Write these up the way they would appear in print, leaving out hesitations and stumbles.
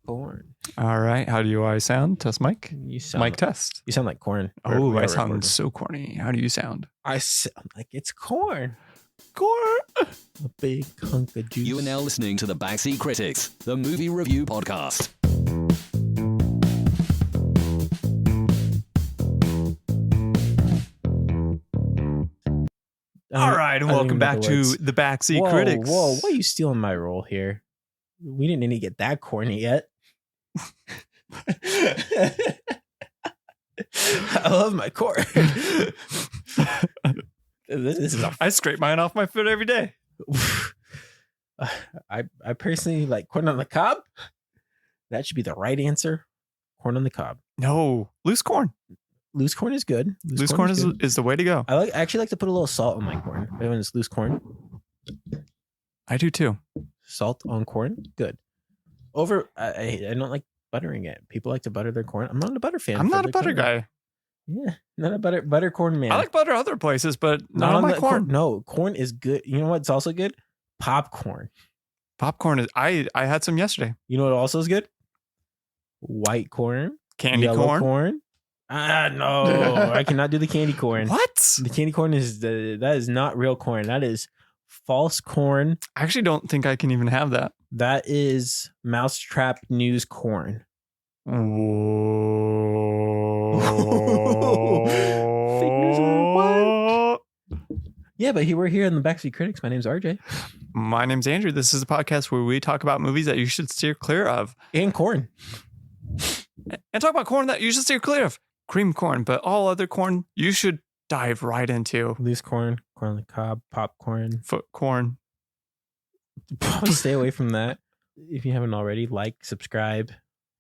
Corn. All right. How do I sound? Test mic. You sound Mic like, test. You sound like corn. Oh, I sound so corny. How do you sound? I sound like it's corn. Corn. A big hunk of juice. You are now listening to the Backseat Critics, the movie review podcast. All right, and welcome back to the Backseat Critics. Whoa, why are you stealing my role here? We didn't need to get that corny yet. I love my corn. This is I scrape mine off my foot every day. I personally like corn on the cob. That should be the right answer. Corn on the cob. No, loose corn. Loose corn is good. Loose corn is the way to go. I actually like to put a little salt on my corn. When it's loose corn. I do too. Salt on corn, good. I don't like buttering it. People like to butter their corn. I'm not a butter fan. I'm not a butter guy. Yeah, not a butter corn man. I like butter other places, but not on my corn. No, corn is good. You know what's also good? Popcorn. Popcorn is. I had some yesterday. You know what also is good? White corn, candy yellow corn. No, I cannot do the candy corn. What? The candy corn that is not real corn. That is false corn. I actually don't think I can even have that. That is mousetrap news corn. Whoa. Fake news alert, what? Yeah, but we're here in the Backseat Critics. My name's RJ. My name's Andrew. This is a podcast where we talk about movies that you should steer clear of. And corn. And talk about corn that you should steer clear of. Cream corn, but all other corn you should dive right into. Loose corn, corn on the cob, popcorn. Foot corn. Probably stay away from that. If you haven't already, like, subscribe,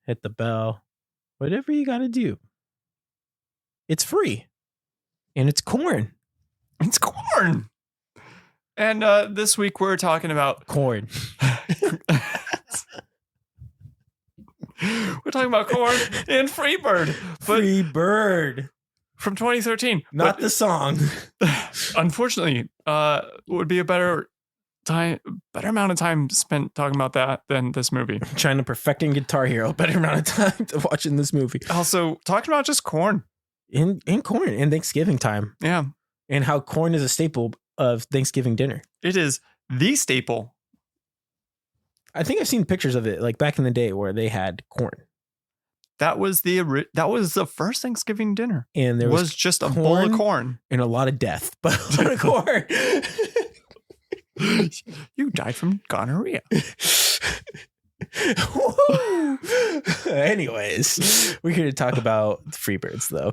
hit the bell, whatever you got to do. It's free. And it's corn. It's corn. And this week we're talking about corn. We're talking about corn and Freebird. Freebird. From 2013. Not the song. Unfortunately, would be a better amount of time spent talking about that than this movie. Trying to perfecting Guitar Hero. Better amount of time to watching this movie. Also, talking about just corn. In corn in Thanksgiving time. Yeah. And how corn is a staple of Thanksgiving dinner. It is the staple. I think I've seen pictures of it like back in the day where they had corn. That was the first Thanksgiving dinner. And there was just a bowl of corn. And a lot of death. But a lot of corn. You died from gonorrhea. Anyways, we're here to talk about Freebirds, though.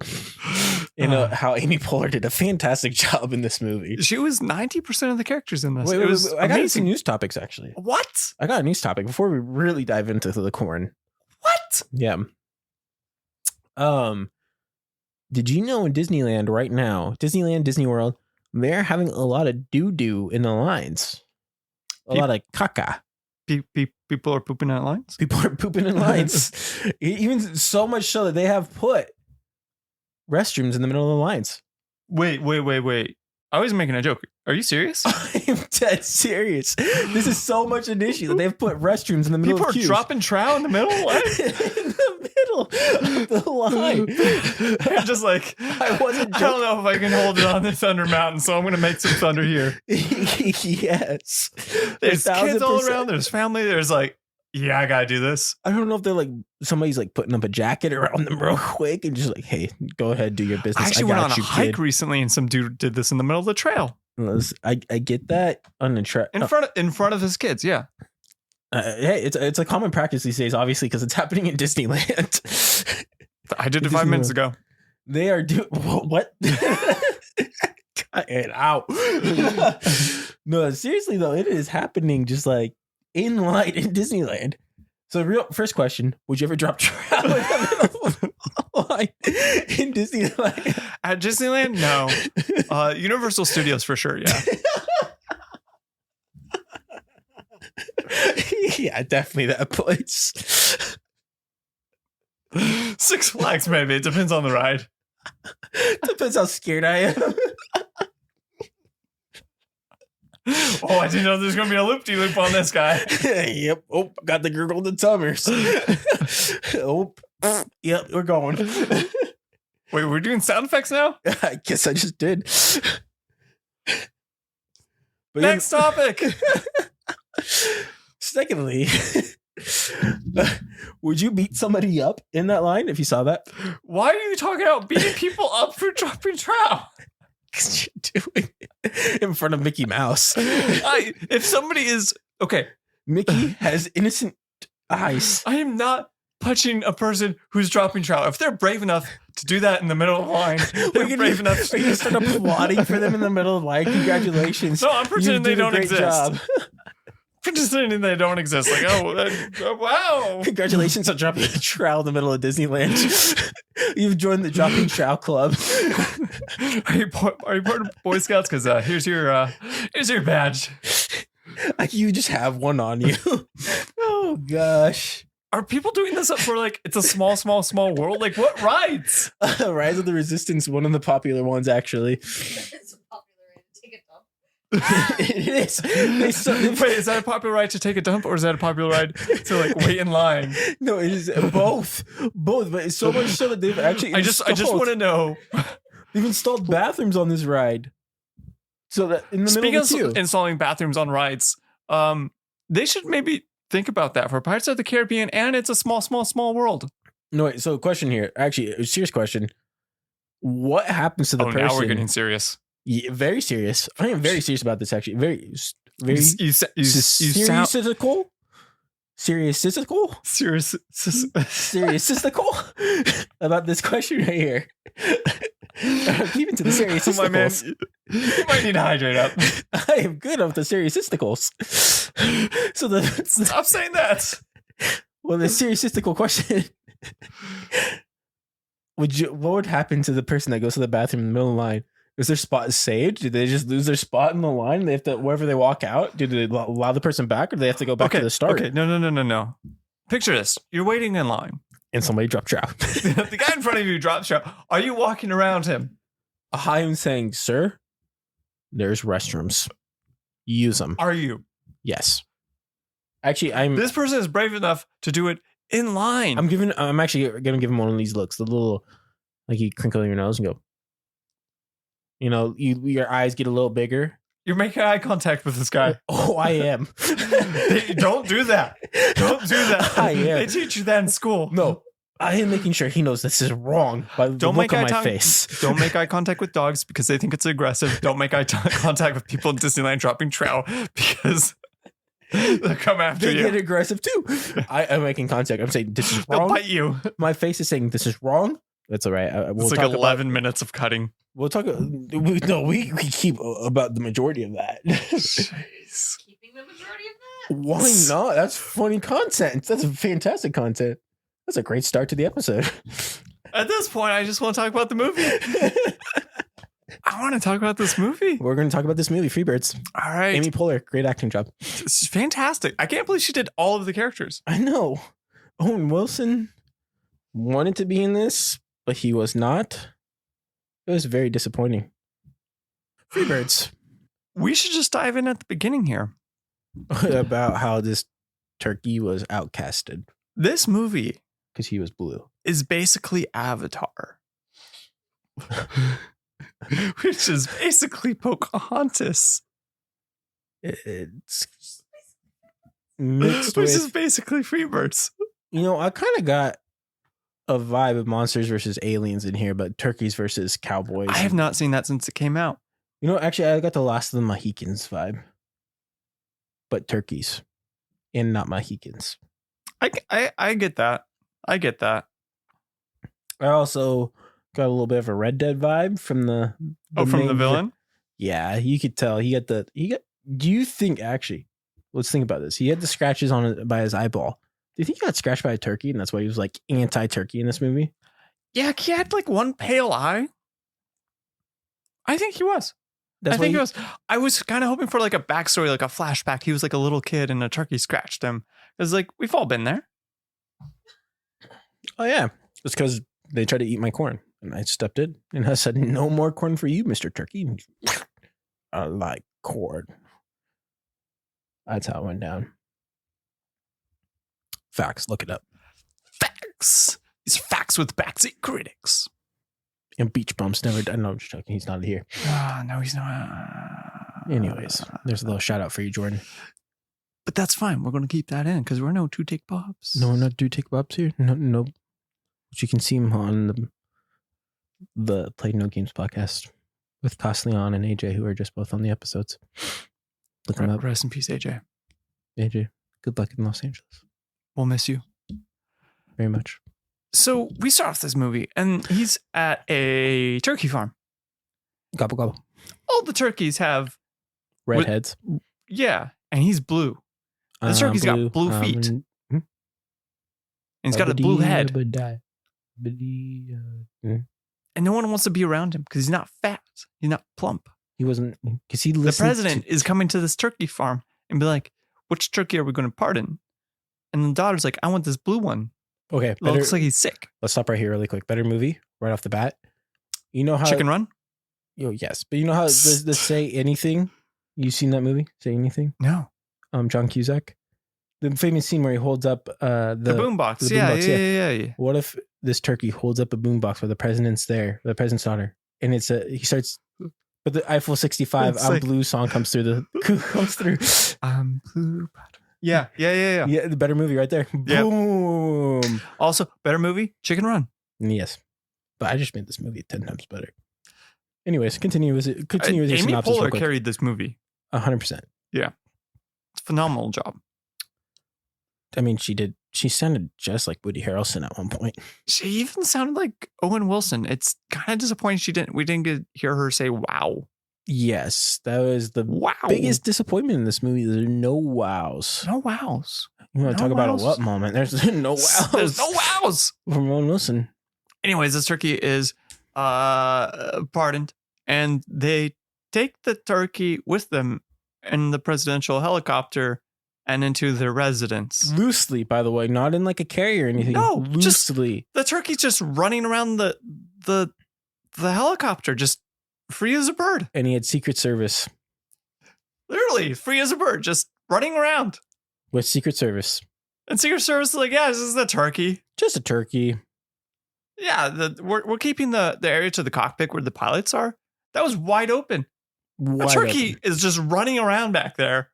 And how Amy Poehler did a fantastic job in this movie. She was 90% of the characters in this. Wait, I got some news topics, actually. What? I got a news topic before we really dive into the corn. What? Yeah. Did you know in Disneyland right now, Disneyland, Disney World, they're having a lot of doo-doo in the lines. A lot of caca. People are pooping at lines? People are pooping in lines. Even so much so that they have put restrooms in the middle of the lines. Wait. I was making a joke. Are you serious? I'm dead serious. This is so much an issue that they've put restrooms in the middle of queues. People are dropping trow in the middle? What? In the middle of the line. They're just like, I don't know if I can hold it on this Thunder Mountain, so I'm going to make some thunder here. Yes. There's kids all around. There's family. There's like, yeah, I got to do this. I don't know if they're like, somebody's like putting up a jacket around them real quick and just like, hey, go ahead, do your business. I actually went on a hike recently and some dude did this in the middle of the trail. I get that on the trail. In front of his kids, yeah. Hey, it's a common practice these days, obviously, because it's happening in Disneyland. I did it 5 minutes ago. They are doing what? Cut it out. No, seriously though, it is happening just like in line in Disneyland. So, first question: would you ever drop trout in the middle of line in Disneyland? At Disneyland, no. Universal Studios for sure, yeah. Yeah, definitely that place. Six Flags, maybe. It depends on the ride. Depends how scared I am. Oh, I didn't know there's gonna be a loop-de-loop on this guy. Yep. Oh, got the gurgle the tummers. Oh, yep, we're going. Wait, we're doing sound effects now? I guess I just did. But Next topic. Secondly, would you beat somebody up in that line if you saw that? Why are you talking about beating people up for dropping trout? Because you're doing it in front of Mickey Mouse. If somebody is okay, Mickey has innocent eyes. I am not punching a person who's dropping trout. If they're brave enough to do that in the middle of the line, they're brave enough. Are you going to start applauding for them in the middle of the line? Congratulations. No, I'm pretending they don't exist. Job. Pretending they don't exist. Like, oh, wow. Congratulations on dropping a trout in the middle of Disneyland. You've joined the dropping trout club. Are you part of Boy Scouts? Because here's your badge. Like you just have one on you. Oh gosh. Are people doing this up for like it's a small world? Like what rides? Rise of the Resistance, one of the popular ones actually. It's a popular ride to take a dump. It is. Wait, is that a popular ride to take a dump, or is that a popular ride to like wait in line? No, it is both. Both, but it's so much so that they've actually. I just want to know. They've installed bathrooms on this ride, so that in the Speaking middle of the queue. of installing bathrooms on rides, they should maybe think about that for Pirates of the Caribbean, and it's a small world. No, wait, so question here. Actually, a serious question. What happens to the person? Now we're getting serious. Yeah, very serious. I am very serious about this. Actually, very You sound serious-istical? Serious-istical? serious. About this question right here. Keep it to the serious. My man, you might need to hydrate up. I am good with the serious-isticals. So Stop saying that. Well, the serious-istical question. What would happen to the person that goes to the bathroom in the middle of the line? Is their spot saved? Do they just lose their spot in the line? They have to, wherever they walk out, do they allow the person back, or do they have to go back to the start? Okay, no. Picture this. You're waiting in line. And somebody dropped trout. The guy in front of you drops trout. Are you walking around him? I am saying, sir, there's restrooms. Use them. Are you? Yes. Actually, This person is brave enough to do it in line. I'm actually gonna give him one of these looks. The little, like you crinkle your nose and go. You know, your eyes get a little bigger. You're making eye contact with this guy. Oh, I am. Don't do that. Don't do that. I am. They teach you that in school. No, I am making sure he knows this is wrong by the look on my face. Don't make eye contact with dogs because they think it's aggressive. Don't make eye contact with people in Disneyland dropping trout because they'll come after They you. get aggressive too. I am making contact. I'm saying this is They'll wrong. bite you. My face is saying this is wrong. That's all right. It's like 11 minutes of cutting. We'll talk. We keep about the majority of that. Jeez. Keeping the majority of that. Why not? That's funny content. That's fantastic content. That's a great start to the episode. At this point, I just want to talk about the movie. I want to talk about this movie. We're going to talk about this movie, Freebirds. All right. Amy Poehler, great acting job. This is fantastic. I can't believe she did all of the characters. I know. Owen Wilson wanted to be in this, but he was not. It was very disappointing. Freebirds. We should just dive in at the beginning here. About how this turkey was outcasted This movie because he was blue. is basically Avatar, which is basically Pocahontas, It's mixed which with, is basically Freebirds. you know, I kind of got a vibe of monsters versus aliens in here, but turkeys versus cowboys. I have not seen that since it came out. You know, actually, I got the Last of the Mohicans vibe, but turkeys and not Mohicans. I get that. I get that. I also got a little bit of a Red Dead vibe from the From the main villain? Yeah, you could tell he got. Do you think actually? Let's think about this. He had the scratches on it by his eyeball. Do you think he got scratched by a turkey, and that's why he was like anti-turkey in this movie? Yeah, he had like one pale eye. I think he was. That's I why think he was. I was kind of hoping for like a backstory, like a flashback. He was like a little kid and a turkey scratched him. It's like, we've all been there. Oh yeah, it's because they tried to eat my corn, and I stepped in and I said, "No more corn for you, Mr. Turkey." I like corn. That's how it went down. Facts. Look it up. Facts. These are facts with backseat critics. And Beach Bumps never done. No, I'm just joking. He's not here. No, he's not. Anyways, there's a little shout out for you, Jordan. But that's fine. We're going to keep that in because we're no two take pops. No, we're not do take bobs here. No. But you can see him on the Play No Games podcast with Costleon and AJ, who are just both on the episodes. Look him up. Rest in peace, AJ. AJ, good luck in Los Angeles. We'll miss you. Very much. So we start off this movie and he's at a turkey farm. Gobble, gobble. All the turkeys have, Redheads. yeah, and he's blue. This turkey's got blue feet. And he's got a blue head. And no one wants to be around him because he's not fat. He's not plump. He wasn't, because he listened. The president is coming to this turkey farm and be like, which turkey are we going to pardon? And the daughter's like, I want this blue one. Okay. It looks like he's sick. Let's stop right here really quick. Better movie right off the bat. You know how. Chicken Run? Yes. But you know how the Say Anything? You seen that movie? Say Anything? No. John Cusack. The famous scene where he holds up the boombox. Yeah. What if this turkey holds up a boombox where the president's there, the president's daughter, and he starts, but the Eiffel 65 It's I'm like- Blue song comes through. I'm blue. Yeah. Yeah, the better movie right there. Yep. Boom. Also, better movie, Chicken Run. Yes, but I just made this movie 10 times better. Anyways, continue with your Amy synopsis real Poehler quick. carried this movie. 100%. Phenomenal job. I mean, she did. She sounded just like Woody Harrelson at one point. She even sounded like Owen Wilson. It's kind of disappointing we didn't hear her say wow. Yes, that was the Wow. biggest disappointment in this movie. There's no wows. No wows. You want to No talk about a wows. what moment? There's no wows. There's no wows. From Owen Wilson. Anyways, this turkey is pardoned, and they take the turkey with them in the presidential helicopter and into their residence. Loosely, by the way, not in like a carrier or anything. No, just- loosely. The turkey's just running around the helicopter, just free as a bird. And he had Secret Service. Literally free as a bird, just running around. With Secret Service. And Secret Service is like, yeah, this is the turkey. Just a turkey. Yeah, we're keeping the area to the cockpit where the pilots are. That was wide open. A Wide turkey open. is just running around back there.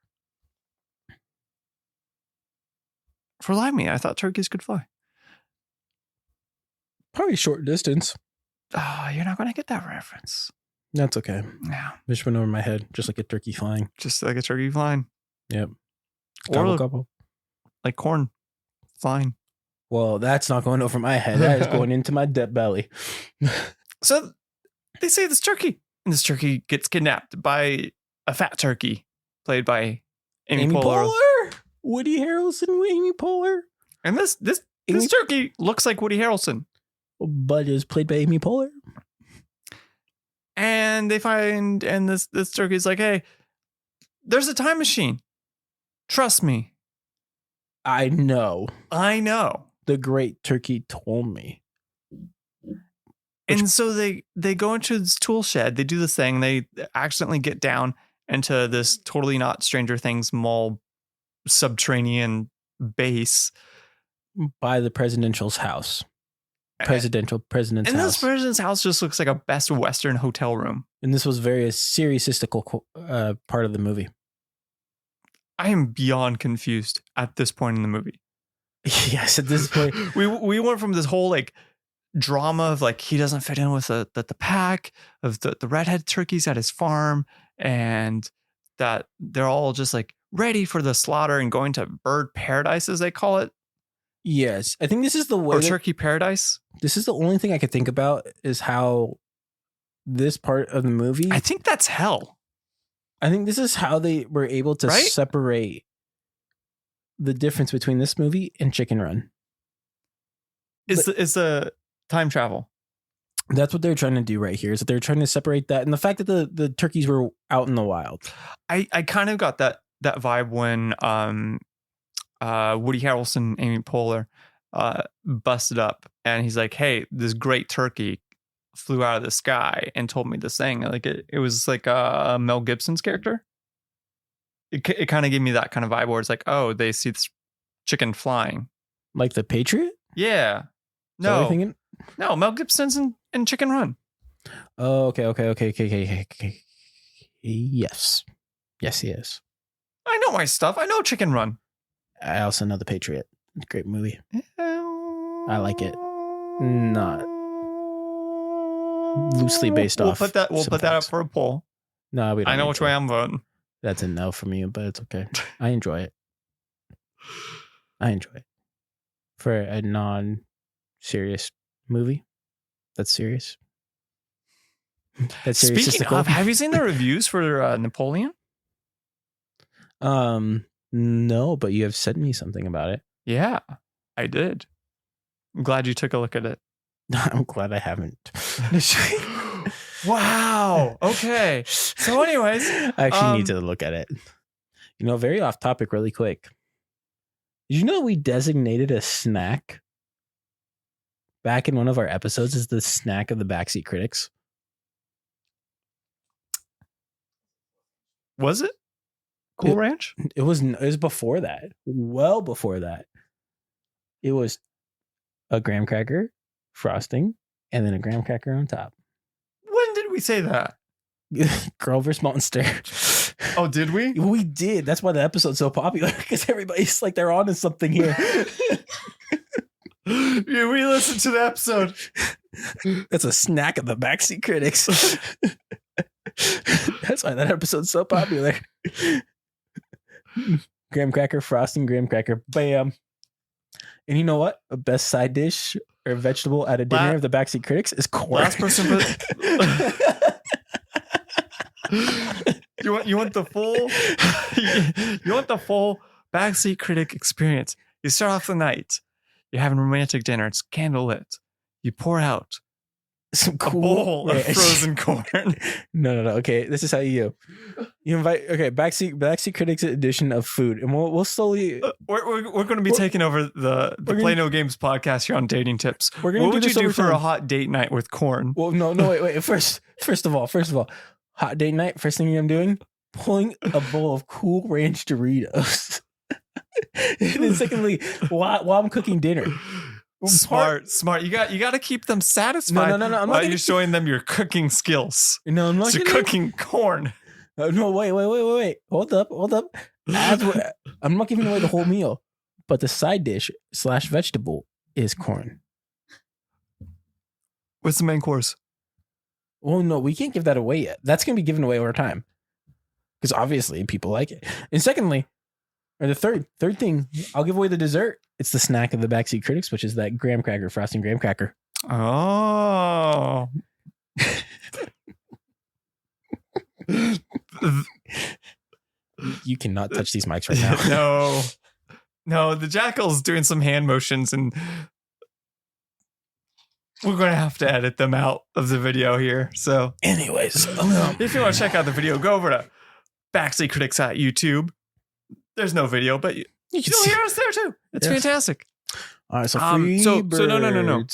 For life me, I thought turkeys could fly. Probably short distance. Oh, you're not going to get that reference. That's okay. No, Just went over my head, just like a turkey flying. just like a turkey flying. Yep. Or Gobble, gobble. like corn flying. Well, that's not going over my head. That is going into my belly. So they say this turkey, and this turkey gets kidnapped by a fat turkey played by Amy Poehler. Woody Harrelson, Amy Poehler. And this Amy- turkey looks like Woody Harrelson. But is played by Amy Poehler. And they find, and this turkey's like, hey, there's a time machine. Trust me. I know. I know. The great turkey told me. And so they go into this tool shed. They do this thing. They accidentally get down into this totally not Stranger Things mall subterranean base. By the presidential's house. President's And house. this president's house just looks like a Best Western hotel room. And this was very seriousistical part of the movie. I am beyond confused at this point in the movie. Yes, at this point. We went from this whole like drama of like he doesn't fit in with the pack of the redhead turkeys at his farm, and that they're all just like ready for the slaughter and going to bird paradise, as they call it, Yes. I think this is the way. or turkey paradise. This is the only thing I could think about is how this part of the movie. I think that's hell. I think this is how they were able to Right? separate the difference between this movie and Chicken Run. Is the time travel? That's what they're trying to do right here. Is that they're trying to separate that and the fact that the turkeys were out in the wild. I kind of got that vibe when Woody Harrelson, Amy Poehler, busted up, and he's like, "Hey, this great turkey flew out of the sky and told me this thing." Like it was like Mel Gibson's character. it kind of gave me that kind of vibe where it's like, oh, they see this chicken flying. Like the Patriot? Yeah. Is that what you're No, thinking? no, Mel Gibson's in Chicken Run. Oh, okay. Yes, he is. I know my stuff. I know Chicken Run. I also know the Patriot. Great movie. I like it. Not loosely based We'll off. put that up facts. for a poll. No, we don't. I know need which to. way I'm voting. That's a no from you, but it's okay. I enjoy it. For a non-serious movie. That's serious. That's serious. Speaking of, have you seen the reviews for Napoleon? No, but you have sent me something about it. Yeah, I did. I'm glad you took a look at it. I'm glad I haven't. Wow. Okay. So, anyways, I actually need to look at it. Very off topic, really quick. Did you know we designated a snack back in one of our episodes as the snack of the Backseat Critics? was it Cool Ranch? It was before that. Well before that. It was a graham cracker, frosting, and then a graham cracker on top. When did we say that? Girl vs. Monster. Oh, did we? We did. That's why the episode's so popular, because everybody's like they're on to something here. Yeah, we listened to the episode. That's a snack of the Backseat Critics. That's why that episode's so popular. Graham cracker, frosting, graham cracker, bam. And you know what? A best side dish or vegetable at a dinner of the Backseat Critics is corn. Last person you want the full Backseat Critic experience. You start off the night. You're having a romantic dinner. It's candlelit. You pour out some a cool bowl of frozen corn. No. Okay, this is how you invite. Okay, Backseat Critics edition of food, and we'll slowly. We're going to be taking over the Play No Games podcast here on dating tips. We're gonna what do would you this do over for time. a hot date night with corn? Well, no, wait. First of all, hot date night. First thing I'm doing, pulling a bowl of Cool Ranch Doritos. And then secondly, while I'm cooking dinner. Smart. You got to keep them satisfied. No. I'm while not you're showing them your cooking skills. No, I'm not. So you're cooking corn. No, wait. Hold up. I'm not giving away the whole meal, but the side dish / vegetable is corn. What's the main course? Well, no, we can't give that away yet. That's going to be given away over time, because obviously people like it. And secondly, or the third thing, I'll give away the dessert. It's the snack of the Backseat Critics, which is that graham cracker, frosting graham cracker. Oh. You cannot touch these mics right now. No, the jackal's doing some hand motions, and we're going to have to edit them out of the video here. So, anyways, if you want to check out the video, go over to Backseat Critics at YouTube. There's no video, but you can hear us there too. It's fantastic. All right, so free no.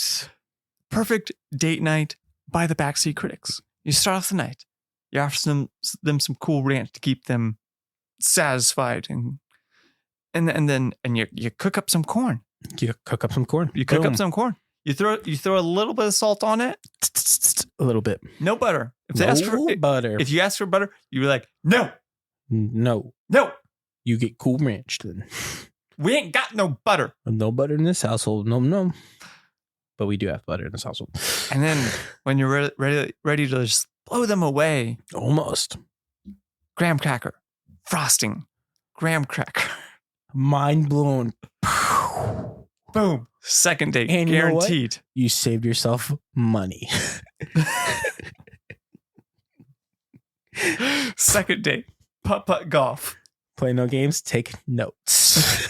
Perfect date night by the Backseat Critics. You start off the night. You offer them some Cool Ranch to keep them satisfied, and then you cook up some corn. You cook up some corn. You throw a little bit of salt on it. A little bit. No butter. Butter. If you ask for butter, you're like, no. You get Cool Ranch then. We ain't got no butter. No butter in this household. No. But we do have butter in this household. And then when you're ready to just blow them away. Almost. Graham cracker. Frosting. Graham cracker. Mind blown. Boom. Second date. And guaranteed. You saved yourself money. Second date. Putt golf. Play no games. Take notes.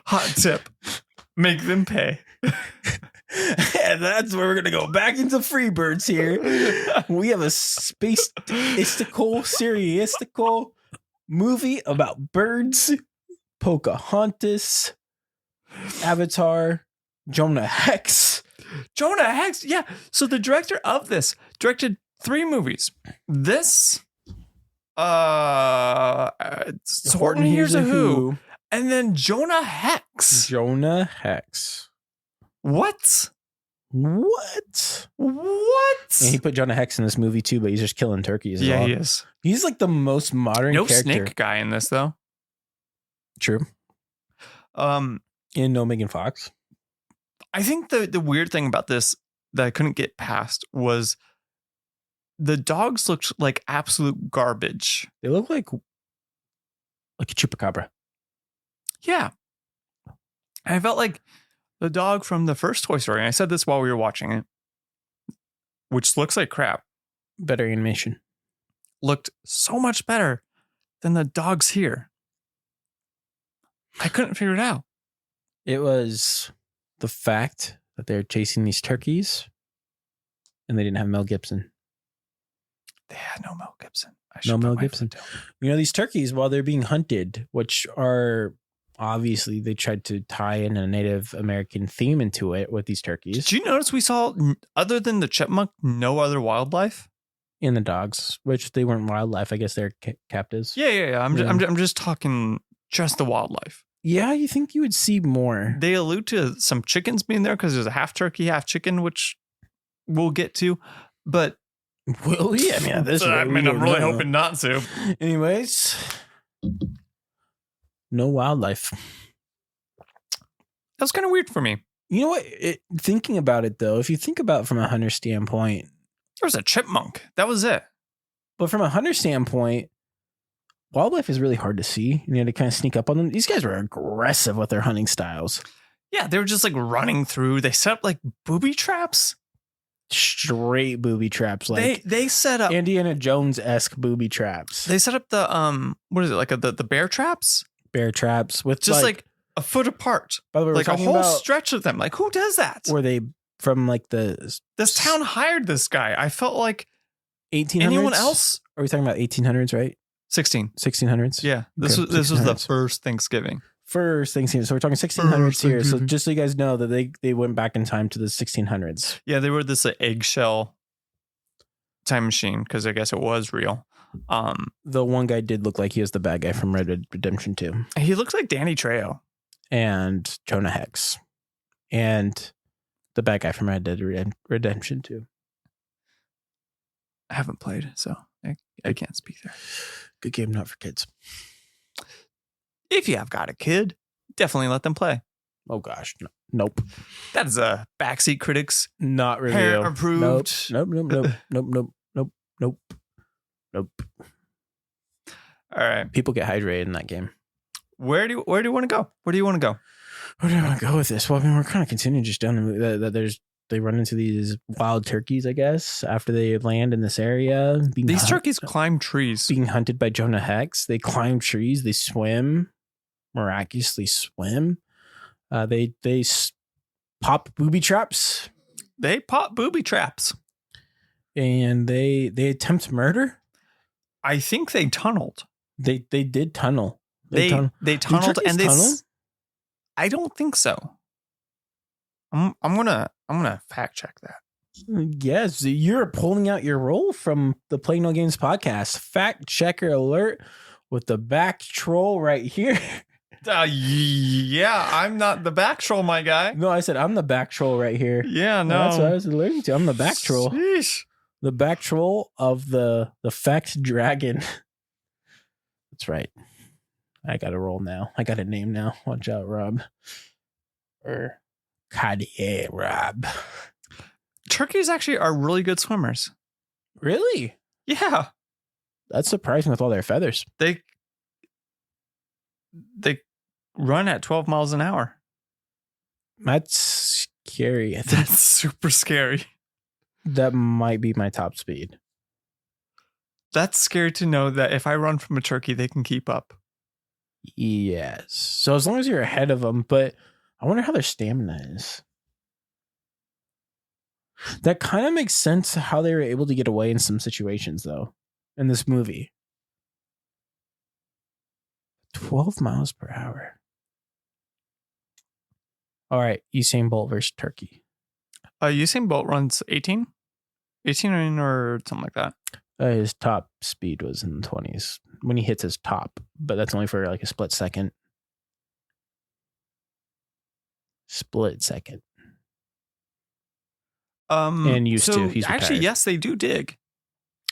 Hot tip. Make them pay. And that's where we're going to go back into Freebirds here. We have a space-istical, serious-istical movie about birds. Pocahontas. Avatar. Jonah Hex. Jonah Hex. Yeah. So the director of this directed 3 movies. This, Horton Hears a Who, and then Jonah Hex. Jonah Hex. What? What? What? And he put Jonah Hex in this movie too, but he's just killing turkeys. Yeah, all. he is. He's like the most modern No character. snake guy in this though. True. And no Megan Fox. I think the weird thing about this that I couldn't get past was the dogs looked like absolute garbage. They look like a chupacabra. Yeah. And I felt like the dog from the first Toy Story, and I said this while we were watching it, which looks like crap, Better animation. looked so much better than the dogs here. I couldn't figure it out. It was the fact that they're chasing these turkeys and they didn't have Mel Gibson. They had no Mel Gibson. No Mel Gibson. You know, these turkeys, while they're being hunted, which are obviously they tried to tie in a Native American theme into it with these turkeys. Did you notice we saw, other than the chipmunk, no other wildlife? In the dogs, which they weren't wildlife. I guess they're captives. Yeah. I'm just talking just the wildlife. Yeah, you think you would see more. They allude to some chickens being there because there's a half turkey, half chicken, which we'll get to. But Will we? I mean, at this rate, I'm we don't really know. hoping not to. Anyways, no wildlife. That was kind of weird for me. You know what? Thinking about it, though, if you think about it from a hunter standpoint, There was a chipmunk. That was it. but from a hunter standpoint, wildlife is really hard to see. You know, to kind of sneak up on them. These guys were aggressive with their hunting styles. Yeah, they were just like running through. They set up like booby traps. Straight booby traps, like They set up. Indiana Jones-esque booby traps. They set up the what is it, like the bear traps? Bear traps with Just like a foot apart. by the way, we're Like a talking whole about stretch of them. Like, who does that? were they from like the This town hired this guy. I felt like 1800s? anyone else? Are we talking about 1800s, right? 16. 1600s? Yeah. This Okay, was the 1600s. first Thanksgiving. First Thanksgiving. So we're talking 1600s here. So Thanksgiving. just so you guys know that they went back in time to the 1600s. Yeah, they were this eggshell time machine because I guess it was real. The one guy did look like he was the bad guy from Red Dead Redemption 2. He looks like Danny Trejo. And Jonah Hex. And the bad guy from Red Dead Redemption 2. I haven't played, so I can't speak there. Good game, not for kids. If you have got a kid, definitely let them play. Oh gosh. No. Nope. That is a Backseat Critics Not review. parent approved. Nope. All right. People get hydrated in that game. Where do you want to go? Where do you want to go? Where do I want to go with this? Well, I mean, we're kind of continuing just down that they run into these wild turkeys, I guess, after they land in this area. These turkeys climb trees. being hunted by Jonah Hex. They climb trees. They swim, miraculously swim. They pop booby traps, They pop booby traps. and they attempt murder. I think they tunneled. They did tunnel. They tunneled turkeys and they. tunnel? I don't think so. I'm gonna fact check that. Yes, you're pulling out your role from the Play No Games podcast. Fact checker alert with the back troll right here. Yeah, I'm not the back troll, my guy. No, I said I'm the back troll right here. Yeah, no. That's what I was alluding to. I'm the back troll. Sheesh. The back troll of the fact dragon. That's right. I got a role now. I got a name now. Watch out, Rob. Or Cartier Rob. Turkeys actually are really good swimmers. Really? Yeah, That's surprising with all their feathers. they run at 12 miles an hour. That's scary. I think That's super scary. that might be my top speed. That's scary to know that if I run from a turkey, they can keep up. Yes. So as long as you're ahead of them, but I wonder how their stamina is. That kind of makes sense how they were able to get away in some situations, though, in this movie. 12 miles per hour. All right, Usain Bolt versus turkey. Usain Bolt runs 18 or something like that. His top speed was in the 20s when he hits his top, but that's only for like a split second. And used to. He's actually, retired. yes, they do dig,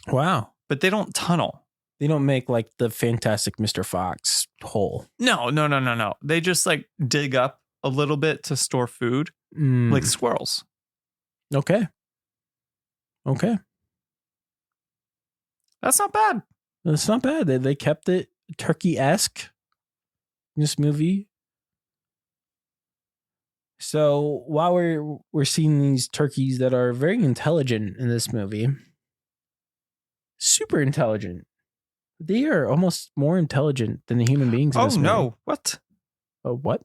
Wow. but they don't tunnel. They don't make like the Fantastic Mr. Fox hole. No. They just like dig up a little bit to store food, like squirrels. Okay. That's not bad. That's not bad. They kept it turkey-esque in this movie. So while we're seeing these turkeys that are very intelligent in this movie, super intelligent, they are almost more intelligent than the human beings in this movie. No. What? Oh, what?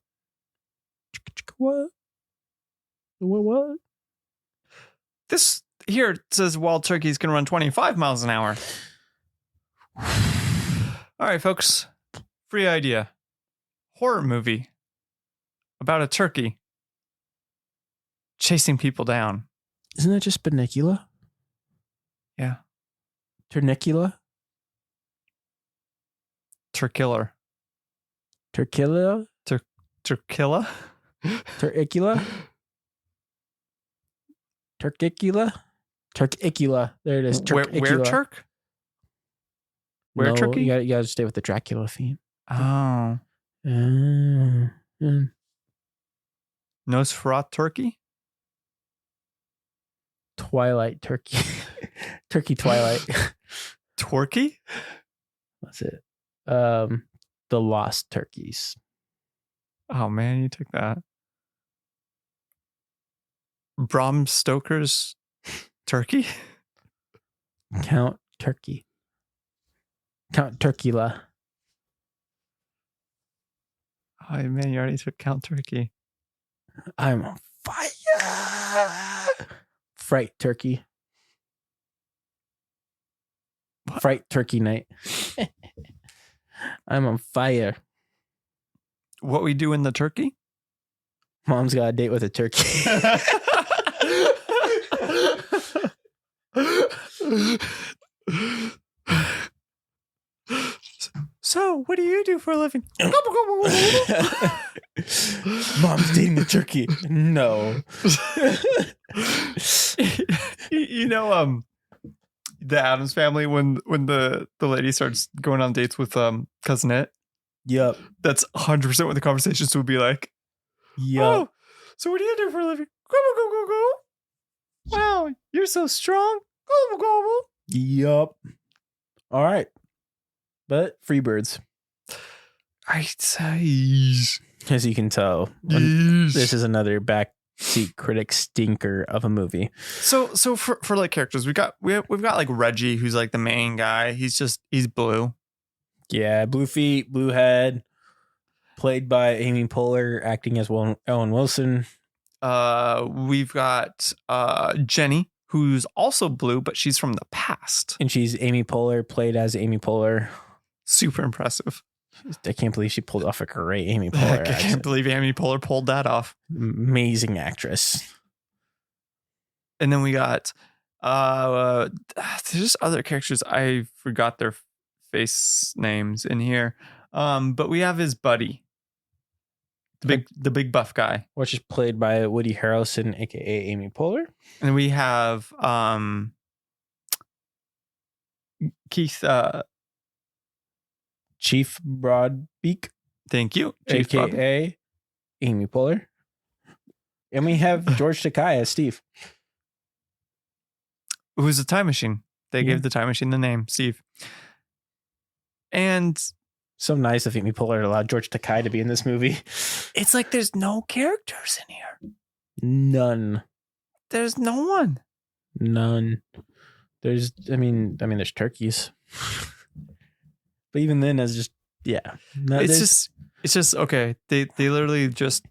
What? This here it says wild turkeys can run 25 miles an hour. All right, folks. Free idea. Horror movie about a turkey chasing people down. Isn't that just Bernicula? Yeah. Turnicula? Turkiller. Turkilla? Turkilla? Turicula? Turkicula? Turkicula. There it is. Where Turkicula. Turk? Where No, turkey? You gotta stay with the Dracula theme. Oh. Nosferatu turkey? Twilight turkey. Turkey Twilight. Torquey? That's it. The Lost Turkeys. Oh man, you took that. Bram Stoker's turkey? Count Turkey. Count Turkula. Oh man, you already took Count Turkey. I'm on fire. Fright Turkey. What? Fright Turkey night. I'm on fire. What we do in the turkey? Mom's got a date with a turkey. So, what do you do for a living? Mom's dating a turkey. No. You know, the Addams Family, when the lady starts going on dates with cousinette, Yep. that's 100% what the conversations would be like. Yep. Oh, so what do you do for a living? Go. Wow, you're so strong. Go. Yep. All right. But free birds. I say, As you can tell, this is another backseat critic stinker of a movie. So for like characters, we've got like Reggie, who's like the main guy. He's blue. Yeah, blue feet, blue head, played by Amy Poehler, acting as Owen Wilson. We've got Jenny, who's also blue, but she's from the past. And she's Amy Poehler, played as Amy Poehler. Super impressive. I can't believe she pulled off a great Amy Poehler I can't believe Amy Poehler pulled that off. Amazing actress. And then we got there's just other characters. I forgot their face names in here. But we have his buddy. The big buff guy. Which is played by Woody Harrelson, aka Amy Poehler. And we have Keith Chief Broadbeak, thank you. Chief aka Amy Poehler. And we have George Takei as Steve. Who's a time machine. They gave the time machine the name, Steve. And so nice of Amy Poehler allowed George Takei to be in this movie. It's like there's no characters in here. None. There's no one. None. There's turkeys. But even then, as just it's just okay. They literally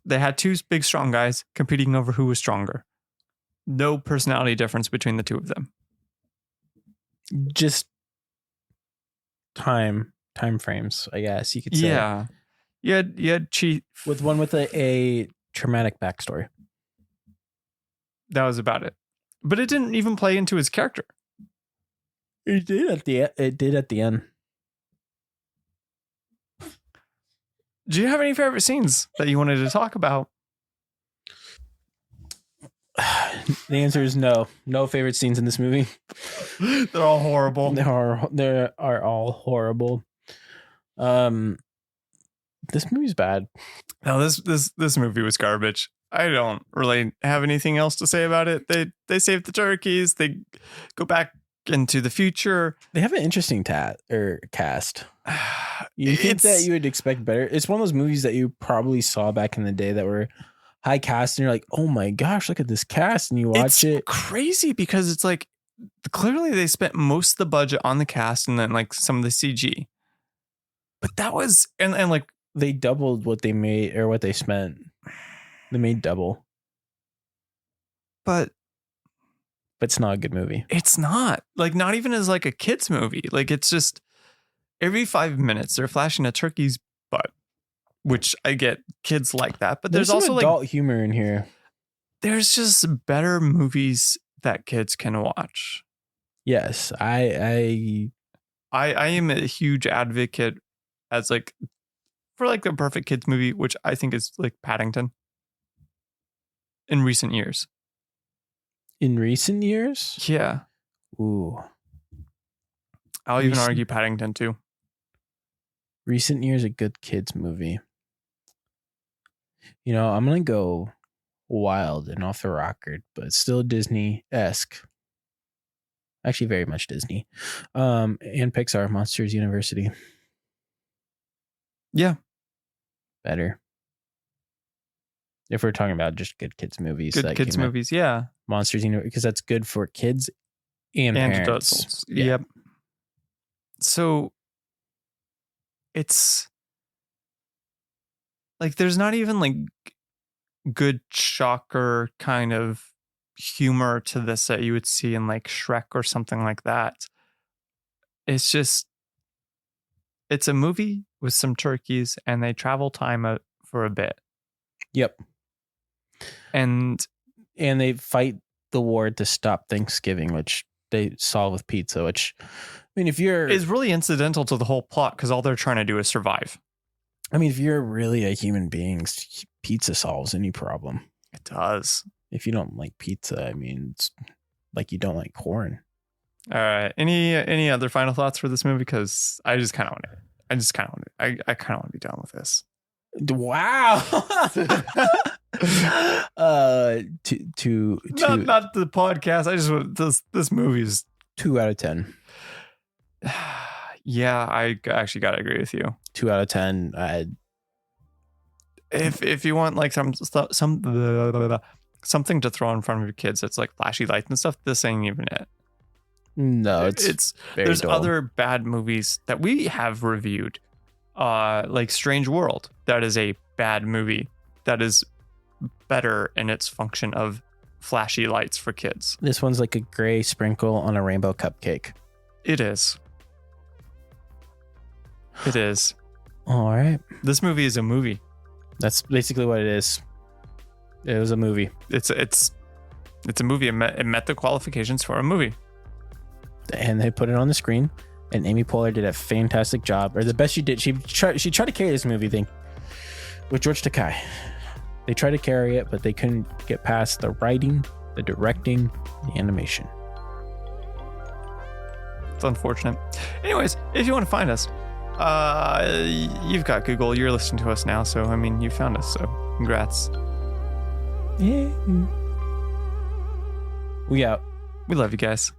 they had two big strong guys competing over who was stronger. No personality difference between the two of them. Just time frames, I guess you could say. Yeah, you had Chief with one with a traumatic backstory. That was about it. But it didn't even play into his character. It did at the end. Do you have any favorite scenes that you wanted to talk about? The answer is no. No favorite scenes in this movie. They're all horrible. They are all horrible. This movie's bad. No, this movie was garbage. I don't really have anything else to say about it. They save the turkeys. They go back into the future. They have an interesting cast. You think that you would expect better? It's one of those movies that you probably saw back in the day that were high cast, and you're like, oh my gosh, look at this cast, and you watch it. Crazy because it's like clearly they spent most of the budget on the cast and then like some of the CG. But that was and like they doubled what they made or what they spent. They made double. But it's not a good movie. It's not. Like not even as like a kid's movie. Like it's just every 5 minutes they're flashing a turkey's butt. Which I get, kids like that, but there's also adult humor in here. There's just better movies that kids can watch. Yes, I am a huge advocate as like for like the perfect kids movie, which I think is like Paddington. In recent years. In recent years? Yeah. Ooh. I'll even argue Paddington too. Recent years, a good kids movie. You know, I'm going to go wild and off the rocker, but still Disney-esque. Actually, very much Disney. And Pixar, Monsters University. Yeah. Better. If we're talking about just good kids movies. Good kids movies, yeah. Monsters University, because that's good for kids and parents. Adults. Yeah. Yep. So it's like there's not even like good shocker kind of humor to this that you would see in like Shrek or something like that. It's just it's a movie with some turkeys and they travel time for a bit. Yep. And they fight the war to stop Thanksgiving, which they solve with pizza, which I mean, if you're is really incidental to the whole plot because all they're trying to do is survive. I mean, if you're really a human being, pizza solves any problem. It does. If you don't like pizza, I mean, it's like you don't like corn. All right. Any other final thoughts for this movie? Because I kind of want to be done with this. Wow. Not the podcast. I just want this movie's 2 out of 10. Yeah, I actually gotta agree with you. 2 out of 10. If you want like something to throw in front of your kids that's like flashy lights and stuff, this ain't even it. No, it's there's dull. other bad movies that we have reviewed, like Strange World. That is a bad movie that is better in its function of flashy lights for kids. This one's like a gray sprinkle on a rainbow cupcake. It is. It is. All right. This movie is a movie. That's basically what it is. It was a movie. It's a movie. It met the qualifications for a movie. And they put it on the screen. And Amy Poehler did a fantastic job, or the best she did. She tried to carry this movie thing with George Takei. They tried to carry it, but they couldn't get past the writing, the directing, the animation. It's unfortunate. Anyways, if you want to find us, you've got Google. You're listening to us now, so I mean, you found us. So congrats. Yeah. We out. We love you guys.